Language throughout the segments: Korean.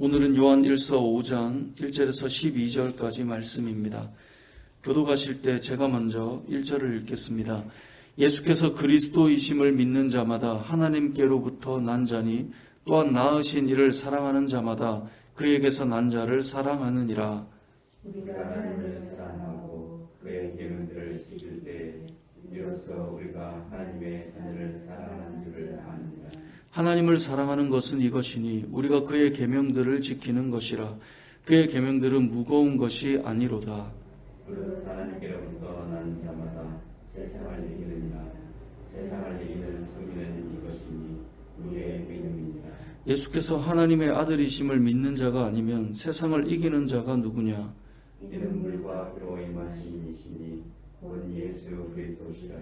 오늘은 요한 1서 5장 1절에서 12절까지 말씀입니다. 교도가실 때 제가 먼저 1절을 읽겠습니다. 예수께서 그리스도이심을 믿는 자마다 하나님께로부터 난 자니 또한 낳으신 이를 사랑하는 자마다 그에게서 난 자를 사랑하느니라. 우리가 하나님을 사랑하고 그의 계명들을 지킬 때 이로써 우리가 하나님의 자녀를 사랑하는 줄을 아느니라. 하나님을 사랑하는 것은 이것이니 우리가 그의 계명들을 지키는 것이라. 그의 계명들은 무거운 것이 아니로다. 그 하나님께로부터 난 자마다 세상을 이기느니라. 세상을 이기는 승리는 이것이니 우리의 믿음이니라. 예수께서 하나님의 아들이심을 믿는 자가 아니면 세상을 이기는 자가 누구냐? 이는 물과 피로 임하신 이시니 곧 예수 그리스도시라.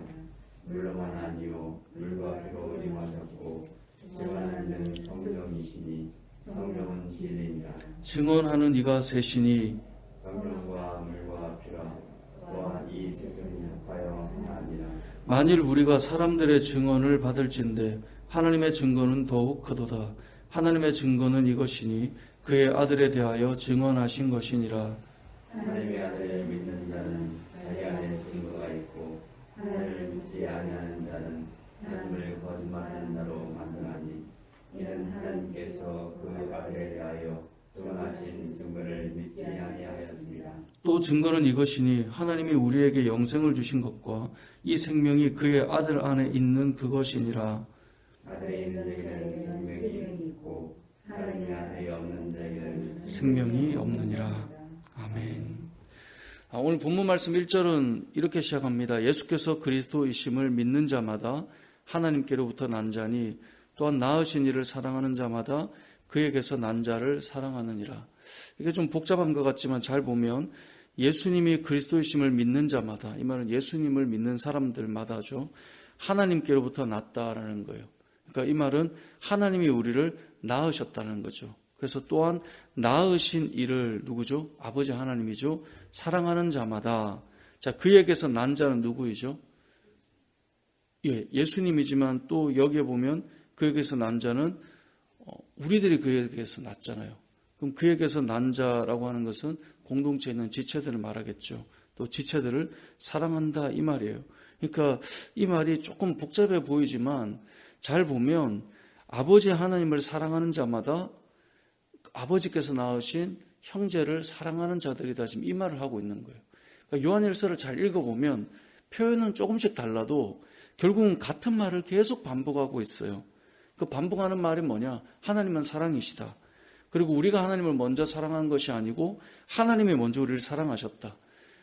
물로만 아니요 물과 피로 임하셨고 증언하는 성령이시니 성령은 진리니라. 증언하는 이가 셋이니 성령과 물과 피라. 또한 이 셋은 합하여 하나니라. 만일 우리가 사람들의 증언을 받을진대 하나님의 증거는 더욱 크도다. 하나님의 증거는 이것이니 그의 아들에 대하여 증언하신 것이니라. 하나님의 아들을 믿는 자는 자기 안에 증거가 있고 하나님을 믿지 아니하는 자는 하나님을 거짓말하는 자로 만드나니 이는 하나님께서 그 아들에 대하여 증언하신 증거를 믿지 아니하였습니다. 또 증거는 이것이니 하나님이 우리에게 영생을 주신 것과 이 생명이 그의 아들 안에 있는 그것이니라. 아들에 있는 자에게는 생명이 있고 하나님의 아들이 없는 자에게는 생명이 없느니라. 아멘. 오늘 본문 말씀 1절은 이렇게 시작합니다. 예수께서 그리스도이심을 믿는 자마다 하나님께로부터 난 자니 또한 낳으신 이를 사랑하는 자마다 그에게서 난 자를 사랑하느니라. 이게 좀 복잡한 것 같지만 잘 보면 예수님이 그리스도이심을 믿는 자마다, 이 말은 예수님을 믿는 사람들마다죠, 하나님께로부터 났다라는 거예요. 그러니까 이 말은 하나님이 우리를 낳으셨다는 거죠. 그래서 또한 낳으신 이를 누구죠? 아버지 하나님이죠. 사랑하는 자마다. 자, 그에게서 난 자는 누구이죠? 예수님이지만 또 여기에 보면 그에게서 난 자는 우리들이 그에게서 났잖아요. 그럼 그에게서 난 자라고 하는 것은 공동체에 있는 지체들을 말하겠죠. 또 지체들을 사랑한다 이 말이에요. 그러니까 이 말이 조금 복잡해 보이지만 잘 보면 아버지 하나님을 사랑하는 자마다 아버지께서 낳으신 형제를 사랑하는 자들이다, 지금 이 말을 하고 있는 거예요. 그러니까 요한일서를 잘 읽어보면 표현은 조금씩 달라도 결국은 같은 말을 계속 반복하고 있어요. 그 반복하는 말이 뭐냐? 하나님은 사랑이시다. 그리고 우리가 하나님을 먼저 사랑한 것이 아니고 하나님이 먼저 우리를 사랑하셨다.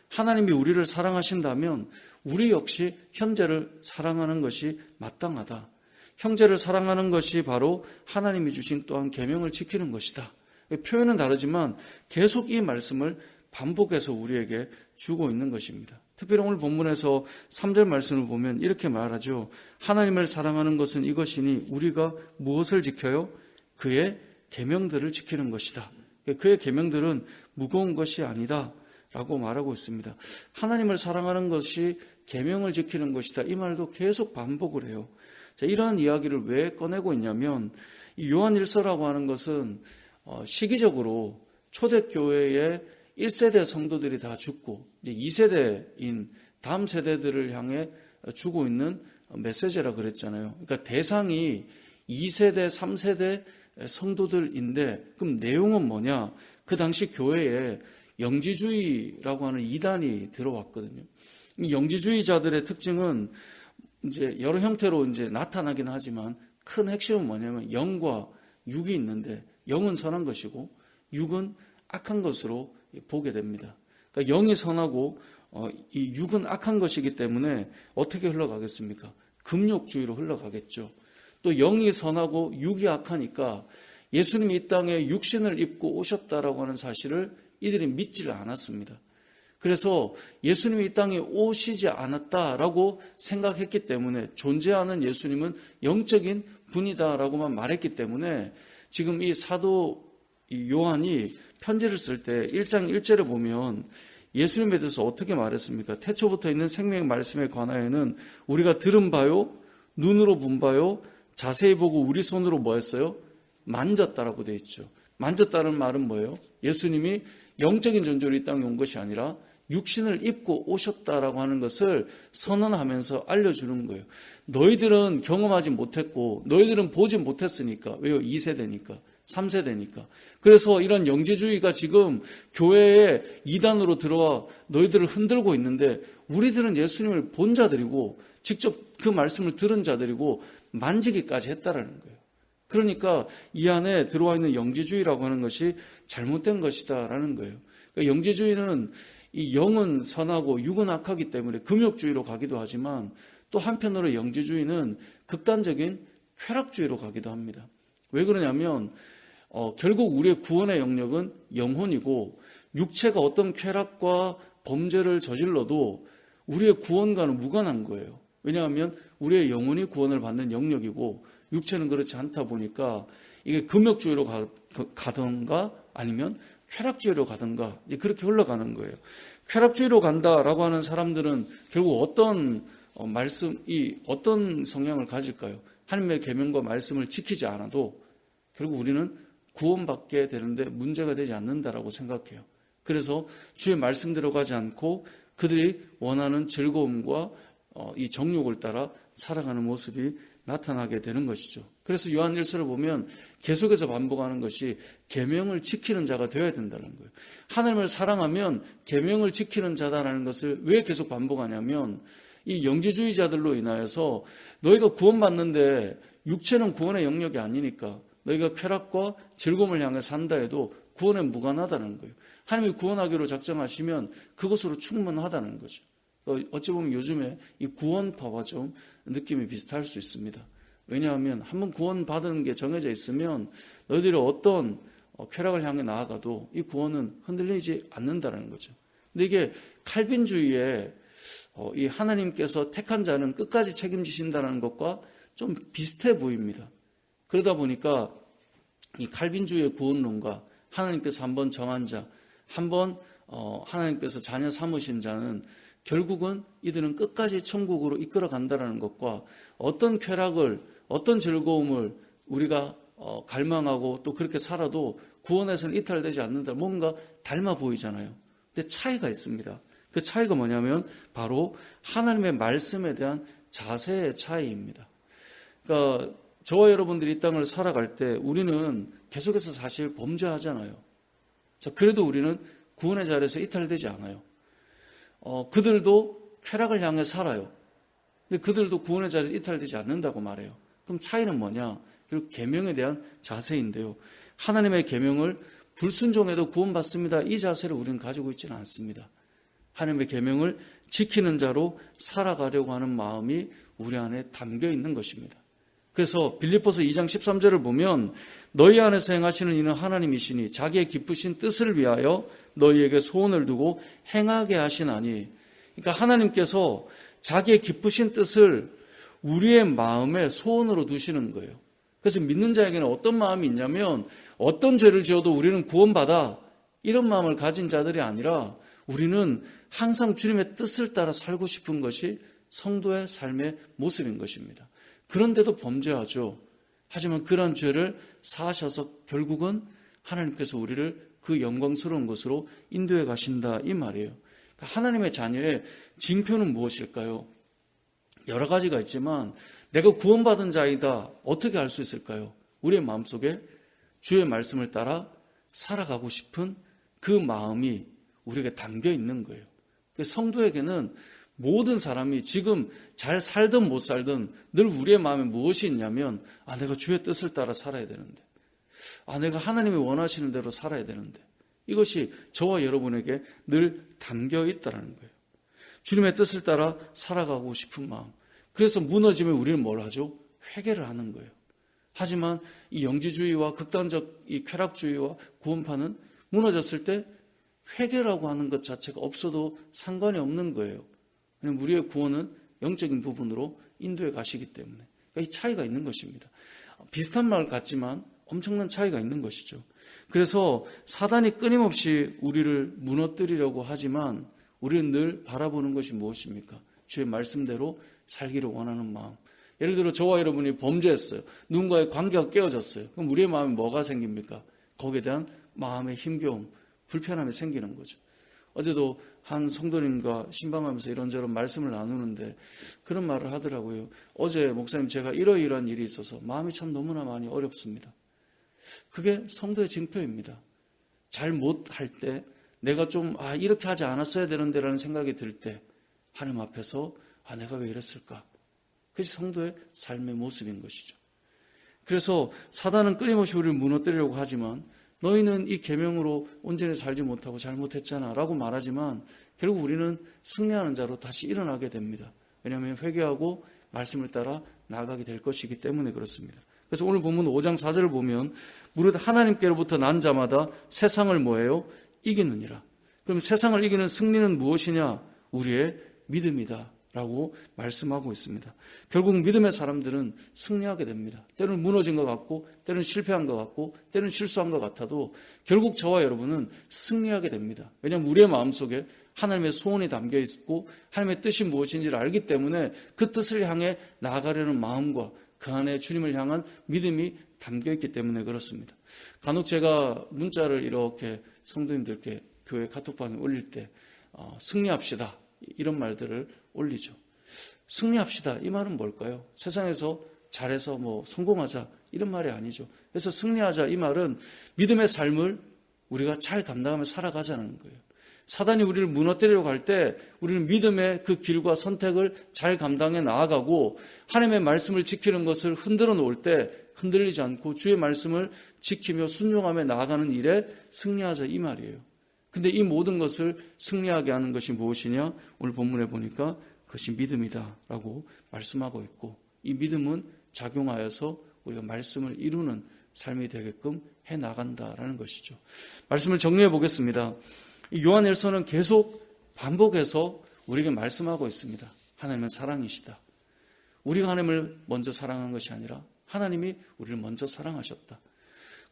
하나님이 우리를 사랑하신다면 우리 역시 형제를 사랑하는 것이 마땅하다. 형제를 사랑하는 것이 바로 하나님이 주신 또한 계명을 지키는 것이다. 표현은 다르지만 계속 이 말씀을 반복해서 우리에게 주고 있는 것입니다. 특별히 오늘 본문에서 3절 말씀을 보면 이렇게 말하죠. 하나님을 사랑하는 것은 이것이니 우리가 무엇을 지켜요? 그의 계명들을 지키는 것이다. 그의 계명들은 무거운 것이 아니다 라고 말하고 있습니다. 하나님을 사랑하는 것이 계명을 지키는 것이다, 이 말도 계속 반복을 해요. 자, 이러한 이야기를 왜 꺼내고 있냐면 이 요한일서라고 하는 것은 시기적으로 초대교회의 1세대 성도들이 다 죽고 이제 2세대인 다음 세대들을 향해 주고 있는 메시지라 그랬잖아요. 그러니까 대상이 2세대, 3세대 성도들인데 그럼 내용은 뭐냐? 그 당시 교회에 영지주의라고 하는 이단이 들어왔거든요. 이 영지주의자들의 특징은 이제 여러 형태로 이제 나타나긴 하지만 큰 핵심은 뭐냐면 영과 육이 있는데 영은 선한 것이고 육은 악한 것으로 보게 됩니다. 그러니까 영이 선하고 이 육은 악한 것이기 때문에 어떻게 흘러가겠습니까? 금욕주의로 흘러가겠죠. 또 영이 선하고 육이 악하니까 예수님이 이 땅에 육신을 입고 오셨다라고 하는 사실을 이들이 믿지를 않았습니다. 그래서 예수님이 이 땅에 오시지 않았다라고 생각했기 때문에 존재하는 예수님은 영적인 분이다라고만 말했기 때문에 지금 이 사도 요한이 편지를 쓸 때 1장 1절에 보면 예수님에 대해서 어떻게 말했습니까? 태초부터 있는 생명의 말씀에 관하여는 우리가 들은 바요, 눈으로 본 바요, 자세히 보고 우리 손으로 뭐 했어요? 만졌다라고 되어 있죠. 만졌다는 말은 뭐예요? 예수님이 영적인 존재로 이 땅에 온 것이 아니라 육신을 입고 오셨다라고 하는 것을 선언하면서 알려주는 거예요. 너희들은 경험하지 못했고 너희들은 보지 못했으니까. 왜요? 2세대니까. 3세대니까. 그래서 이런 영지주의가 지금 교회에 이단으로 들어와 너희들을 흔들고 있는데 우리들은 예수님을 본 자들이고 직접 그 말씀을 들은 자들이고 만지기까지 했다라는 거예요. 그러니까 이 안에 들어와 있는 영지주의라고 하는 것이 잘못된 것이다라는 거예요. 그러니까 영지주의는 이 영은 선하고 육은 악하기 때문에 금욕주의로 가기도 하지만 또 한편으로 영지주의는 극단적인 쾌락주의로 가기도 합니다. 왜 그러냐면 결국 우리의 구원의 영역은 영혼이고 육체가 어떤 쾌락과 범죄를 저질러도 우리의 구원과는 무관한 거예요. 왜냐하면 우리의 영혼이 구원을 받는 영역이고 육체는 그렇지 않다 보니까 이게 금욕주의로 가든가 아니면 쾌락주의로 가든가 이제 그렇게 흘러가는 거예요. 쾌락주의로 간다라고 하는 사람들은 결국 어떤 어떤 성향을 가질까요? 하나님의 계명과 말씀을 지키지 않아도 결국 우리는 구원받게 되는데 문제가 되지 않는다라고 생각해요. 그래서 주의 말씀대로 가지 않고 그들이 원하는 즐거움과 이 정욕을 따라 살아가는 모습이 나타나게 되는 것이죠. 그래서 요한 1서를 보면 계속해서 반복하는 것이 계명을 지키는 자가 되어야 된다는 거예요. 하나님을 사랑하면 계명을 지키는 자다라는 것을 왜 계속 반복하냐면 이 영지주의자들로 인하여서 너희가 구원받는데 육체는 구원의 영역이 아니니까 너희가 쾌락과 즐거움을 향해 산다 해도 구원에 무관하다는 거예요. 하나님이 구원하기로 작정하시면 그것으로 충분하다는 거죠. 어찌 보면 요즘에 이 구원파와 좀 느낌이 비슷할 수 있습니다. 왜냐하면 한번 구원받은 게 정해져 있으면 너희들이 어떤 쾌락을 향해 나아가도 이 구원은 흔들리지 않는다는 거죠. 근데 이게 칼빈주의에 이 하나님께서 택한 자는 끝까지 책임지신다는 것과 좀 비슷해 보입니다. 그러다 보니까 이 칼빈주의의 구원론과 하나님께서 한번 정한 자, 한번 하나님께서 자녀 삼으신 자는 결국은 이들은 끝까지 천국으로 이끌어 간다는 것과 어떤 쾌락을, 어떤 즐거움을 우리가 갈망하고 또 그렇게 살아도 구원에서는 이탈되지 않는다. 뭔가 닮아 보이잖아요. 근데 차이가 있습니다. 그 차이가 뭐냐면 바로 하나님의 말씀에 대한 자세의 차이입니다. 그러니까 저와 여러분들이 이 땅을 살아갈 때 우리는 계속해서 사실 범죄하잖아요. 자, 그래도 우리는 구원의 자리에서 이탈되지 않아요. 그들도 쾌락을 향해 살아요. 근데 그들도 구원의 자리에서 이탈되지 않는다고 말해요. 그럼 차이는 뭐냐? 결국 계명에 대한 자세인데요. 하나님의 계명을 불순종해도 구원받습니다. 이 자세를 우리는 가지고 있지는 않습니다. 하나님의 계명을 지키는 자로 살아가려고 하는 마음이 우리 안에 담겨 있는 것입니다. 그래서 빌립보서 2장 13절을 보면 너희 안에서 행하시는 이는 하나님이시니 자기의 기쁘신 뜻을 위하여 너희에게 소원을 두고 행하게 하시나니. 그러니까 하나님께서 자기의 기쁘신 뜻을 우리의 마음에 소원으로 두시는 거예요. 그래서 믿는 자에게는 어떤 마음이 있냐면 어떤 죄를 지어도 우리는 구원받아 이런 마음을 가진 자들이 아니라 우리는 항상 주님의 뜻을 따라 살고 싶은 것이 성도의 삶의 모습인 것입니다. 그런데도 범죄하죠. 하지만 그러한 죄를 사하셔서 결국은 하나님께서 우리를 그 영광스러운 것으로 인도해 가신다 이 말이에요. 하나님의 자녀의 징표는 무엇일까요? 여러 가지가 있지만 내가 구원받은 자이다 어떻게 알 수 있을까요? 우리의 마음속에 주의 말씀을 따라 살아가고 싶은 그 마음이 우리에게 담겨 있는 거예요. 성도에게는 모든 사람이 지금 잘 살든 못 살든 늘 우리의 마음에 무엇이 있냐면 내가 주의 뜻을 따라 살아야 되는데 내가 하나님이 원하시는 대로 살아야 되는데 이것이 저와 여러분에게 늘 담겨 있다는 거예요. 주님의 뜻을 따라 살아가고 싶은 마음. 그래서 무너지면 우리는 뭘 하죠? 회개를 하는 거예요. 하지만 이 영지주의와 극단적 이 쾌락주의와 구원파는 무너졌을 때 회개라고 하는 것 자체가 없어도 상관이 없는 거예요. 왜냐하면 우리의 구원은 영적인 부분으로 인도해 가시기 때문에. 그러니까 이 차이가 있는 것입니다. 비슷한 말 같지만 엄청난 차이가 있는 것이죠. 그래서 사단이 끊임없이 우리를 무너뜨리려고 하지만 우리는 늘 바라보는 것이 무엇입니까? 주의 말씀대로 살기를 원하는 마음. 예를 들어 저와 여러분이 범죄했어요. 누군가의 관계가 깨어졌어요. 그럼 우리의 마음에 뭐가 생깁니까? 거기에 대한 마음의 힘겨움, 불편함이 생기는 거죠. 어제도 한 성도님과 신방하면서 이런저런 말씀을 나누는데 그런 말을 하더라고요. 어제 목사님 제가 이러이러한 일이 있어서 마음이 참 너무나 많이 어렵습니다. 그게 성도의 징표입니다. 잘 못할 때 내가 좀 이렇게 하지 않았어야 되는데 라는 생각이 들 때 하나님 앞에서 내가 왜 이랬을까? 그것이 성도의 삶의 모습인 것이죠. 그래서 사단은 끊임없이 우리를 무너뜨리려고 하지만 너희는 이 계명으로 온전히 살지 못하고 잘못했잖아 라고 말하지만 결국 우리는 승리하는 자로 다시 일어나게 됩니다. 왜냐하면 회개하고 말씀을 따라 나아가게 될 것이기 때문에 그렇습니다. 그래서 오늘 본문 5장 4절을 보면 무릇 하나님께로부터 난 자마다 세상을 뭐예요? 이기느니라. 그럼 세상을 이기는 승리는 무엇이냐? 우리의 믿음이다 라고 말씀하고 있습니다. 결국 믿음의 사람들은 승리하게 됩니다. 때로는 무너진 것 같고 때로는 실패한 것 같고 때로는 실수한 것 같아도 결국 저와 여러분은 승리하게 됩니다. 왜냐하면 우리의 마음속에 하나님의 소원이 담겨 있고 하나님의 뜻이 무엇인지를 알기 때문에 그 뜻을 향해 나아가려는 마음과 그 안에 주님을 향한 믿음이 담겨 있기 때문에 그렇습니다. 간혹 제가 문자를 이렇게 성도님들께 교회 카톡방에 올릴 때 승리합시다 이런 말들을 올리죠. 승리합시다 이 말은 뭘까요? 세상에서 잘해서 성공하자 이런 말이 아니죠. 그래서 승리하자 이 말은 믿음의 삶을 우리가 잘 감당하며 살아가자는 거예요. 사단이 우리를 무너뜨리려고 할 때 우리는 믿음의 그 길과 선택을 잘 감당해 나아가고 하나님의 말씀을 지키는 것을 흔들어 놓을 때 흔들리지 않고 주의 말씀을 지키며 순종하며 나아가는 일에 승리하자 이 말이에요. 근데 이 모든 것을 승리하게 하는 것이 무엇이냐? 오늘 본문에 보니까 그것이 믿음이다라고 말씀하고 있고 이 믿음은 작용하여서 우리가 말씀을 이루는 삶이 되게끔 해나간다라는 것이죠. 말씀을 정리해 보겠습니다. 요한일서는 계속 반복해서 우리에게 말씀하고 있습니다. 하나님은 사랑이시다. 우리가 하나님을 먼저 사랑한 것이 아니라 하나님이 우리를 먼저 사랑하셨다.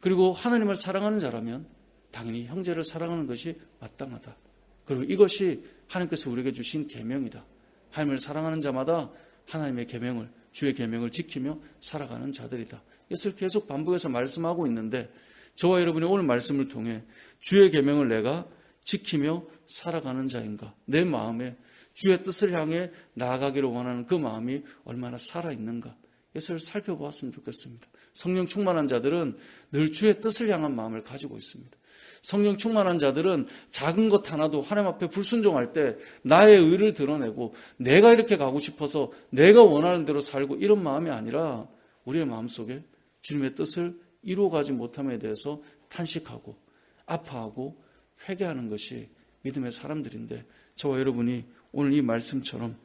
그리고 하나님을 사랑하는 자라면 당연히 형제를 사랑하는 것이 마땅하다. 그리고 이것이 하나님께서 우리에게 주신 계명이다. 하나님을 사랑하는 자마다 하나님의 계명을, 주의 계명을 지키며 살아가는 자들이다. 이것을 계속 반복해서 말씀하고 있는데 저와 여러분이 오늘 말씀을 통해 주의 계명을 내가 지키며 살아가는 자인가? 내 마음에 주의 뜻을 향해 나아가기를 원하는 그 마음이 얼마나 살아있는가? 이것을 살펴보았으면 좋겠습니다. 성령 충만한 자들은 늘 주의 뜻을 향한 마음을 가지고 있습니다. 성령 충만한 자들은 작은 것 하나도 하나님 앞에 불순종할 때 나의 의를 드러내고 내가 이렇게 가고 싶어서 내가 원하는 대로 살고 이런 마음이 아니라 우리의 마음속에 주님의 뜻을 이루어가지 못함에 대해서 탄식하고 아파하고 회개하는 것이 믿음의 사람들인데 저와 여러분이 오늘 이 말씀처럼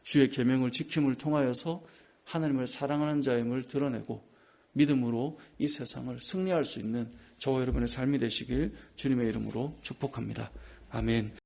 주의 계명을 지킴을 통하여서 하나님을 사랑하는 자임을 드러내고 믿음으로 이 세상을 승리할 수 있는 저와 여러분의 삶이 되시길 주님의 이름으로 축복합니다. 아멘.